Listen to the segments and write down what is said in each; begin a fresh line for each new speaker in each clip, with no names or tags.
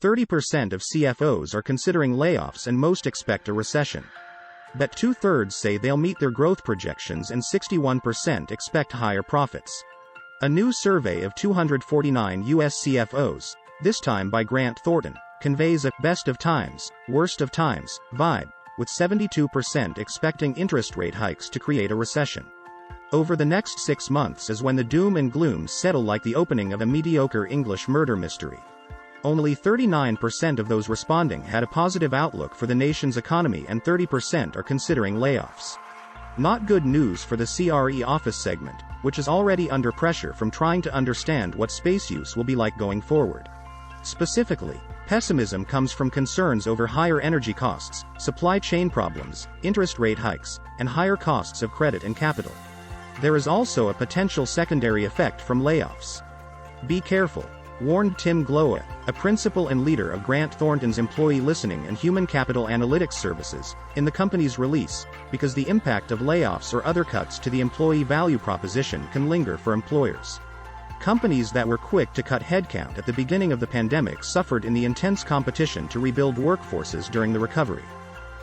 30% of CFOs are considering layoffs and most expect a recession. But 2/3 say they'll meet their growth projections and 61% expect higher profits. A new survey of 249 US CFOs, this time by Grant Thornton, conveys a best of times, worst of times vibe, with 72% expecting interest rate hikes to create a recession. Over the next 6 months is when the doom and gloom settle like the opening of a mediocre English murder mystery. Only 39% of those responding had a positive outlook for the nation's economy and 30% are considering layoffs. Not good news for the CRE office segment, which is already under pressure from trying to understand what space use will be like going forward. Specifically, pessimism comes from concerns over higher energy costs, supply chain problems, interest rate hikes, and higher costs of credit and capital. There is also a potential secondary effect from layoffs. Be careful, warned Tim Glowa, a principal and leader of Grant Thornton's Employee Listening and Human Capital Analytics Services, in the company's release, because the impact of layoffs or other cuts to the employee value proposition can linger for employers. Companies that were quick to cut headcount at the beginning of the pandemic suffered in the intense competition to rebuild workforces during the recovery.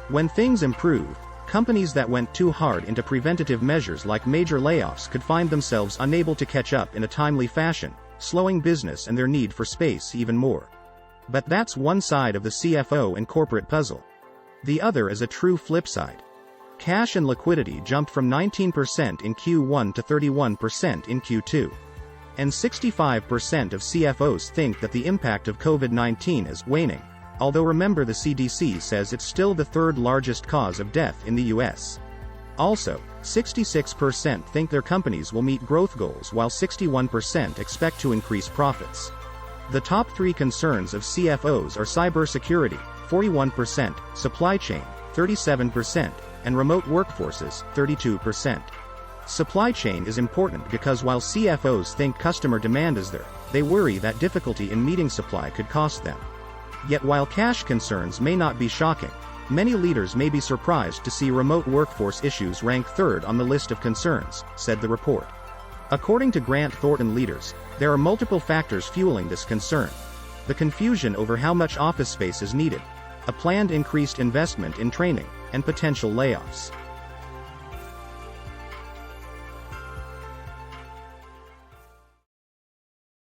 When things improve, companies that went too hard into preventative measures like major layoffs could find themselves unable to catch up in a timely fashion, slowing business and their need for space even more. But that's one side of the CFO and corporate puzzle. The other is a true flip side. Cash and liquidity jumped from 19% in Q1 to 31% in Q2. And 65% of CFOs think that the impact of COVID-19 is waning, although remember the CDC says it's still the third largest cause of death in the US. Also, 66% think their companies will meet growth goals while 61% expect to increase profits. The top 3 concerns of CFOs are cybersecurity, 41%, supply chain, 37%, and remote workforces, 32%. Supply chain is important because while CFOs think customer demand is there, they worry that difficulty in meeting supply could cost them. Yet while cash concerns may not be shocking, many leaders may be surprised to see remote workforce issues rank 3rd on the list of concerns, said the report. According to Grant Thornton leaders, there are multiple factors fueling this concern. The confusion over how much office space is needed, a planned increased investment in training, and potential layoffs.